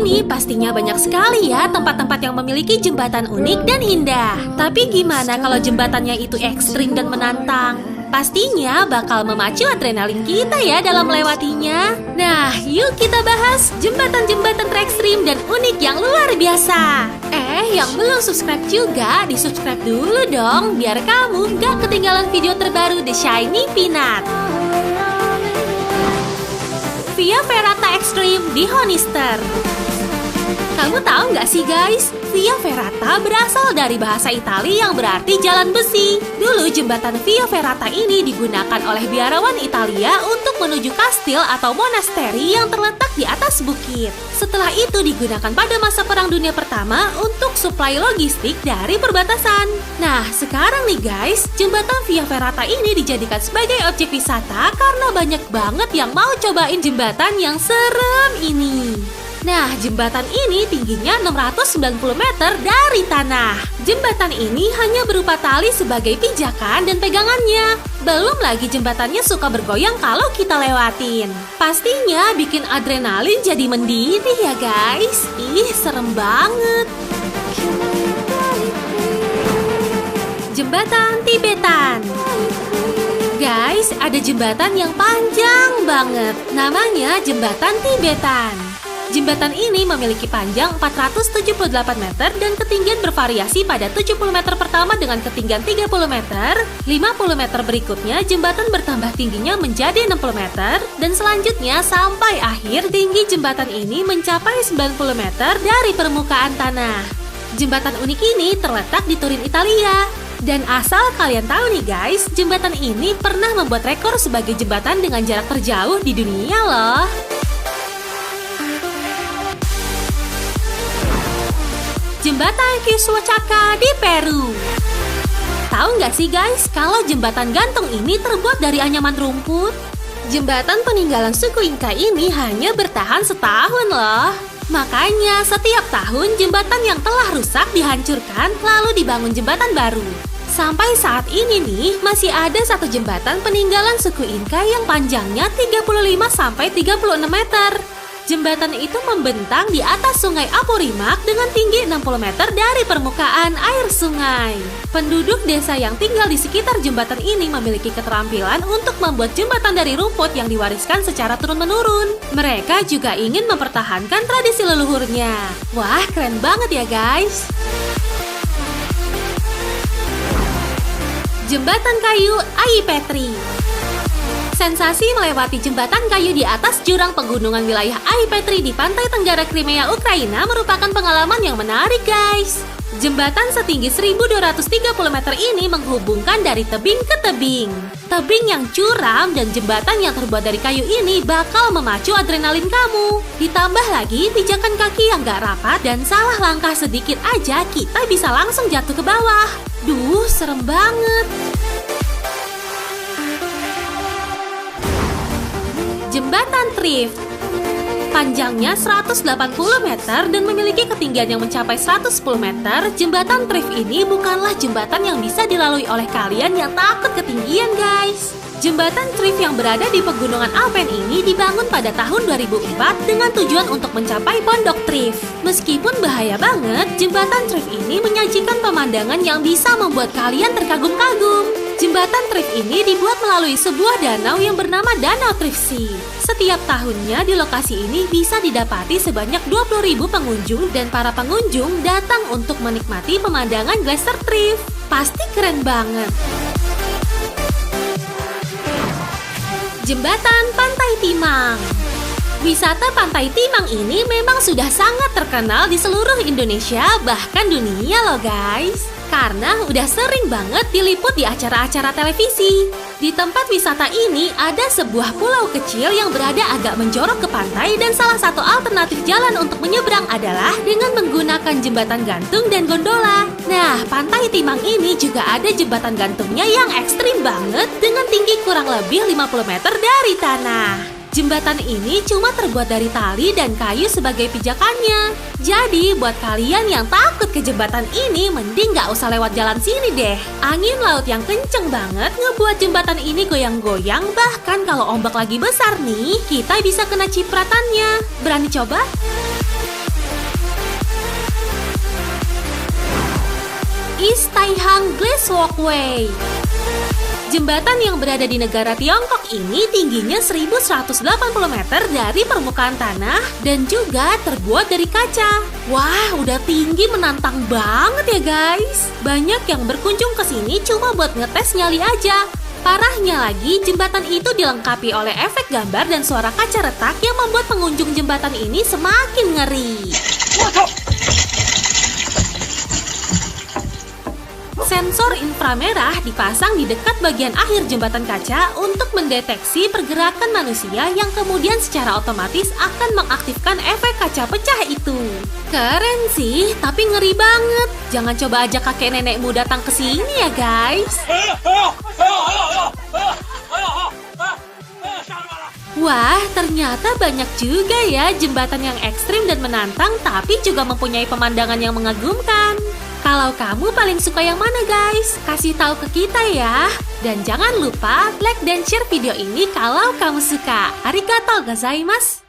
ini pastinya banyak sekali ya tempat-tempat yang memiliki jembatan unik dan indah. Tapi gimana kalau jembatannya itu ekstrim dan menantang? Pastinya bakal memacu adrenalin kita ya dalam melewatinya. Nah, yuk kita bahas jembatan-jembatan terekstrim dan unik yang luar biasa. Yang belum subscribe juga, di-subscribe dulu dong, biar kamu gak ketinggalan video terbaru The Shiny Peanut. Via Ferrata Extreme di Honister. Kamu tahu nggak sih guys, Via Ferrata berasal dari bahasa Italia yang berarti jalan besi. Dulu jembatan Via Ferrata ini digunakan oleh biarawan Italia untuk menuju kastil atau monasteri yang terletak di atas bukit. Setelah itu digunakan pada masa Perang Dunia Pertama untuk suplai logistik dari perbatasan. Nah, sekarang nih guys, jembatan Via Ferrata ini dijadikan sebagai objek wisata karena banyak banget yang mau cobain jembatan yang serem ini. Nah, jembatan ini tingginya 690 meter dari tanah. Jembatan ini hanya berupa tali sebagai pijakan dan pegangannya. Belum lagi jembatannya suka bergoyang kalau kita lewatin. Pastinya bikin adrenalin jadi mendidih ya guys. Ih, serem banget. Jembatan Tibetan. Guys, ada jembatan yang panjang banget. Namanya Jembatan Tibetan. Jembatan ini memiliki panjang 478 meter dan ketinggian bervariasi pada 70 meter pertama dengan ketinggian 30 meter, 50 meter berikutnya jembatan bertambah tingginya menjadi 60 meter, dan selanjutnya sampai akhir tinggi jembatan ini mencapai 90 meter dari permukaan tanah. Jembatan unik ini terletak di Turin, Italia. Dan asal kalian tahu nih guys, jembatan ini pernah membuat rekor sebagai jembatan dengan jarak terjauh di dunia loh. Jembatan Quichua di Peru. Tahu nggak sih guys, kalau jembatan gantung ini terbuat dari anyaman rumput? Jembatan peninggalan suku Inka ini hanya bertahan setahun loh. Makanya setiap tahun jembatan yang telah rusak dihancurkan lalu dibangun jembatan baru. Sampai saat ini nih, masih ada satu jembatan peninggalan suku Inka yang panjangnya 35-36 meter. Jembatan itu membentang di atas sungai Apurimac dengan tinggi 60 meter dari permukaan air sungai. Penduduk desa yang tinggal di sekitar jembatan ini memiliki keterampilan untuk membuat jembatan dari rumput yang diwariskan secara turun-menurun. Mereka juga ingin mempertahankan tradisi leluhurnya. Wah, keren banget ya guys! Jembatan kayu Ai Petri. Sensasi melewati jembatan kayu di atas jurang pegunungan wilayah Ai Petri di pantai tenggara Crimea, Ukraina merupakan pengalaman yang menarik guys. Jembatan setinggi 1230 meter ini menghubungkan dari tebing ke tebing. Tebing yang curam dan jembatan yang terbuat dari kayu ini bakal memacu adrenalin kamu. Ditambah lagi pijakan kaki yang gak rapat dan salah langkah sedikit aja kita bisa langsung jatuh ke bawah. Duh, serem banget. Jembatan Thrift. Panjangnya 180 meter dan memiliki ketinggian yang mencapai 110 meter, jembatan Thrift ini bukanlah jembatan yang bisa dilalui oleh kalian yang takut ketinggian guys. Jembatan Thrift yang berada di pegunungan Alpen ini dibangun pada tahun 2004 dengan tujuan untuk mencapai Pondok Thrift. Meskipun bahaya banget, jembatan Thrift ini menyajikan pemandangan yang bisa membuat kalian terkagum-kagum. Jembatan Thrift ini dibuat melalui sebuah danau yang bernama Danau Thrift Sea. Setiap tahunnya di lokasi ini bisa didapati sebanyak 20.000 pengunjung dan para pengunjung datang untuk menikmati pemandangan Glacier Thrift. Pasti keren banget. Jembatan Pantai Timang. Wisata Pantai Timang ini memang sudah sangat terkenal di seluruh Indonesia, bahkan dunia loh guys. Karena udah sering banget diliput di acara-acara televisi. Di tempat wisata ini ada sebuah pulau kecil yang berada agak menjorok ke pantai dan salah satu alternatif jalan untuk menyeberang adalah dengan menggunakan jembatan gantung dan gondola. Nah, Pantai Timang ini juga ada jembatan gantungnya yang ekstrim banget dengan tinggi kurang lebih 50 meter dari tanah. Jembatan ini cuma terbuat dari tali dan kayu sebagai pijakannya. Jadi buat kalian yang takut ke jembatan ini, mending gak usah lewat jalan sini deh. Angin laut yang kenceng banget ngebuat jembatan ini goyang-goyang. Bahkan kalau ombak lagi besar nih, kita bisa kena cipratannya. Berani coba? East Taihang Glass Walkway. Jembatan yang berada di negara Tiongkok ini tingginya 1180 meter dari permukaan tanah dan juga terbuat dari kaca. Wah, udah tinggi menantang banget ya guys. Banyak yang berkunjung ke sini cuma buat ngetes nyali aja. Parahnya lagi, jembatan itu dilengkapi oleh efek gambar dan suara kaca retak yang membuat pengunjung jembatan ini semakin ngeri. Sensor inframerah dipasang di dekat bagian akhir jembatan kaca untuk mendeteksi pergerakan manusia yang kemudian secara otomatis akan mengaktifkan efek kaca pecah itu. Keren sih, tapi ngeri banget. Jangan coba ajak kakek nenekmu datang ke sini ya guys. Wah, ternyata banyak juga ya jembatan yang ekstrim dan menantang tapi juga mempunyai pemandangan yang mengagumkan. Kalau kamu paling suka yang mana guys? Kasih tahu ke kita ya. Dan jangan lupa like dan share video ini kalau kamu suka. Arigatou gozaimasu.